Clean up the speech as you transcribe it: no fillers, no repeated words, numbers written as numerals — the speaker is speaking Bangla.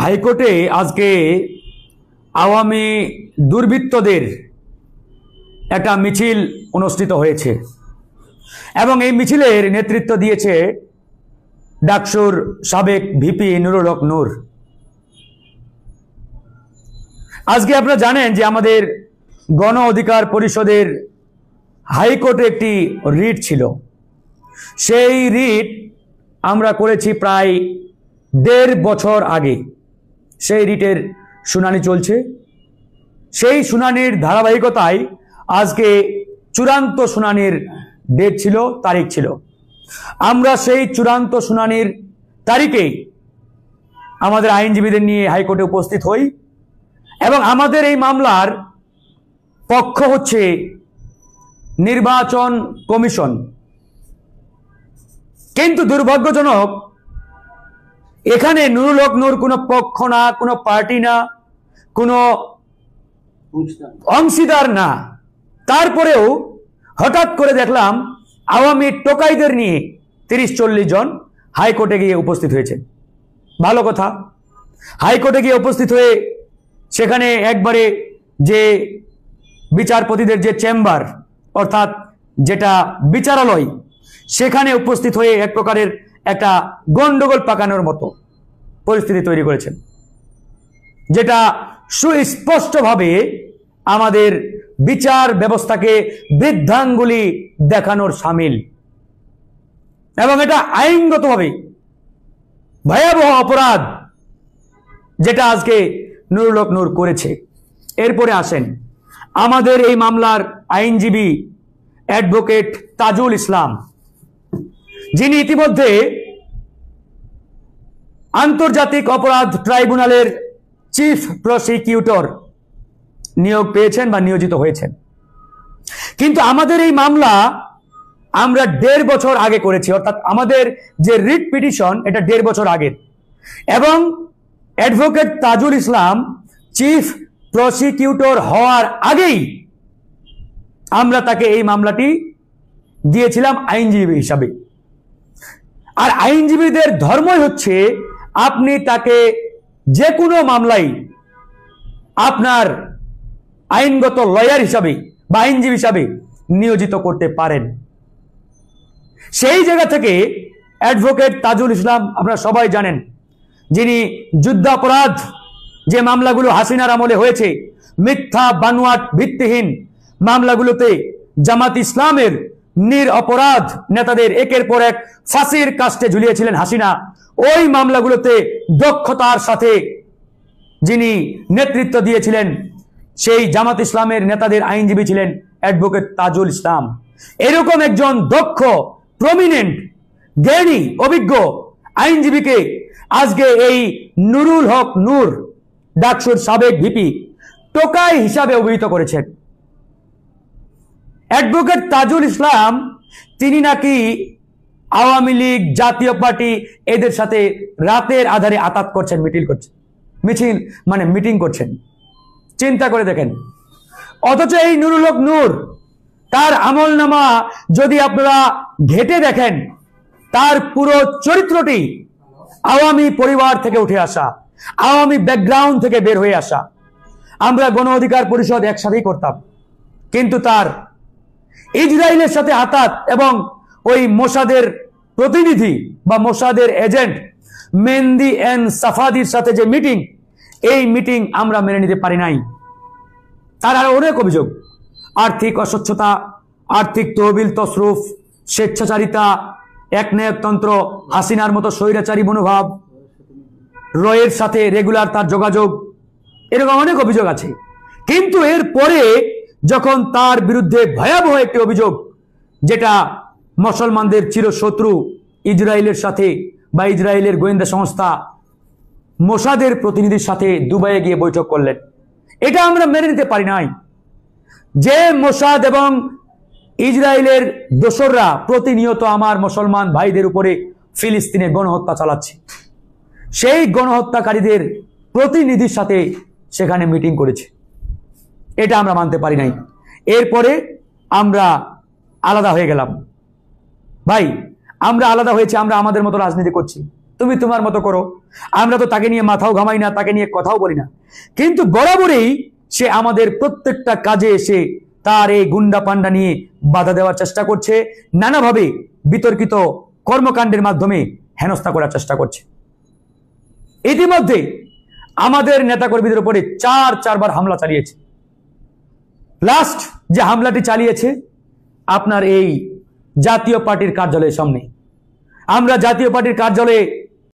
হাইকোর্টে আজকে আওয়ামী দুর্বৃত্তদের একটা মিছিল অনুষ্ঠিত হয়েছে এবং এই মিছিলের নেতৃত্ব দিয়েছে ডাকসুর সাবেক ভিপি নুরুল হক নূর। আজকে আপনারা জানেন যে আমাদের গণ অধিকার পরিষদের হাইকোর্টে একটি রিট ছিল। সেই রিট আমরা করেছি প্রায় ১.৫ বছর আগে। সেই রিটের শুনানি চলছে। সেই শুনানির ধারাবাহিকতায় আজকে চূড়ান্ত শুনানির ডেট ছিল, তারিখ ছিল। আমরা সেই চূড়ান্ত শুনানির তারিখে আমাদের আইনজীবীদের নিয়ে হাইকোর্টে উপস্থিত হই এবং আমাদের এই মামলার পক্ষ হচ্ছে নির্বাচন কমিশন। কিন্তু দুর্ভাগ্যজনক এখানে নুরুল হক নূর কোনো পক্ষ না, কোনো পার্টি না, কোনো অংশীদার না। তারপরেও হঠাৎ করে দেখলাম আওয়ামী টোকাইদের নিয়ে ৩০-৪০ জন হাইকোর্টে গিয়ে উপস্থিত হয়েছে। ভালো কথা, হাইকোর্টে গিয়ে উপস্থিত হয়ে সেখানে একবারে যে বিচারপতিদের যে চেম্বার অর্থাৎ যেটা বিচারালয়, সেখানে উপস্থিত হয়ে এক প্রকারের একটা গন্ডগোল পাকানোর মতো পরিস্থিতি তৈরি করেছেন, যেটা সুস্পষ্টভাবে আমাদের বিচার ব্যবস্থাকে বৃদ্ধাঙ্গুলি দেখানোর শামিল এবং এটা আইনগতভাবে ভয়াবহ অপরাধ যেটা আজকে নুরুল হক নূর করেছে। এরপরে আসেন আমাদের এই মামলার আইনজীবী অ্যাডভোকেট তাজুল ইসলাম, যিনি ইতিমধ্যে আন্তর্জাতিক অপরাধ ট্রাইব্যুনালের চিফ প্রসিকিউটর নিয়োগ পেয়েছেন বা নিয়োজিত হয়েছেন। কিন্তু আমাদের এই মামলা আমরা ১.৫ বছর আগে করেছি, অর্থাৎ আমাদের যে রিট পিটিশন এটা ১.৫ বছর আগের, এবং advocate Tajul Islam chief prosecutor হওয়ার আগেই আমরা তাকে এই মামলাটি দিয়েছিলাম আইনজীবী হিসাবে। আর আইনজীবীদের ধর্মই হচ্ছে আপনি তাকে যে কোনো মামলায় আপনার আইনগত লয়ার হিসাবে বা আইনজীবী হিসাবে নিয়োজিত করতে পারেন। সেই জায়গা থেকে অ্যাডভোকেট তাজুল ইসলাম আপনারা সবাই জানেন, যিনি যুদ্ধাপরাধ যে মামলাগুলো হাসিনার আমলে হয়েছে, মিথ্যা বানোয়াট ভিত্তিহীন মামলাগুলোতে জামাত ইসলামের নিরপরাধ নেতাদের একের পর এক ফাঁসির কাস্টে ঝুলিয়েছিলেন হাসিনা, ওই মামলাগুলোতে দক্ষতার সাথে যিনি নেতৃত্ব দিয়েছিলেন সেই জামাত ইসলামের নেতাদের আইনজীবী ছিলেন অ্যাডভোকেট তাজুল ইসলাম। এরকম একজন দক্ষ, প্রমিনেন্ট, জ্ঞানী, অভিজ্ঞ আইনজীবীকে আজকে এই নুরুল হক নূর ডাকসুর সাবেক ভিপি টোকাই হিসাবে অভিহিত করেছেন। অ্যাডভোকেট তাজুল ইসলাম তিনি নাকি আওয়ামী লীগ, জাতীয় পার্টি এদের সাথে রাতের আধারে আতাত করছেন, মিটিং করছেন। চিন্তা করে দেখেন। অথচ এই নুরুল হক নূর, তার আমলনামা যদি আপনারা ঘেটে দেখেন, তার পুরো চরিত্রটি আওয়ামী পরিবার থেকে উঠে আসা, আওয়ামী ব্যাকগ্রাউন্ড থেকে বের হয়ে আসা। আমরা গণ অধিকার পরিষদ একসাথেই করতাম, কিন্তু তার ইসরায়েলের সাথে আতাত এবং ওই মোসাদের প্রতিনিধি বা মোসাদের এজেন্ট মেহেদি এন সাফাদির সাথে যে মিটিং, এই মিটিং আমরা মেনে নিতে পারি নাই। তার আরো অনেক অভিযোগ, আর্থিক অস্বচ্ছতা, আর্থিক তহবিল তসরুফ, স্বেচ্ছাচারিতা, একনায়কতন্ত্র, হাসিনার মতো স্বৈরাচারী মনোভাব, রয়ের সাথে রেগুলার তার যোগাযোগ, এরকম অনেক অভিযোগ আছে। কিন্তু এর পরে যখন তার বিরুদ্ধে ভয়াবহ একটি অভিযোগ, যেটা মুসলমানদের চিরশত্রু ইসরায়েলের সাথে বা ইসরায়েলের গোয়েন্দা সংস্থা মোসাদের প্রতিনিধির সাথে দুবাইয়ে গিয়ে বৈঠক করলেন, এটা আমরা মেনে নিতে পারি নাই। যে মোসাদ এবং ইসরায়েলের দোসররা প্রতিনিয়ত আমার মুসলমান ভাইদের উপরে ফিলিস্তিনে গণহত্যা চালাচ্ছে, সেই গণহত্যাকারীদের প্রতিনিধির সাথে সেখানে মিটিং করেছে, এটা আমরা মানতে পারি নাই। এরপরে আমরা আলাদা হয়ে গেলাম। ভাই, আমরা আলাদা হয়েছে, আমরা আমাদের মতো রাজনীতি করছি, তুমি তোমার মতো করো, আমরা তো তাকে নিয়ে মাথাও ঘামাই না, তাকে নিয়ে কথাও বলি না, কিন্তু বরাবরই সে আমাদের প্রত্যেকটা কাজে এসে তার এই গুন্ডা পান্ডা নিয়ে বাধা দেওয়ার চেষ্টা করছে, নানাভাবে বিতর্কিত কর্মকাণ্ডের মাধ্যমে হেনস্থা করার চেষ্টা করছে। ইতিমধ্যে আমাদের নেতাকর্মীদের উপরে চারবার হামলা চালিয়েছে। লাস্ট যে হামলাটি চালিয়েছে আপনার এই জাতীয় পার্টির কার্যালয়ের সামনে। আমরা জাতীয় পার্টির কার্যালয়ে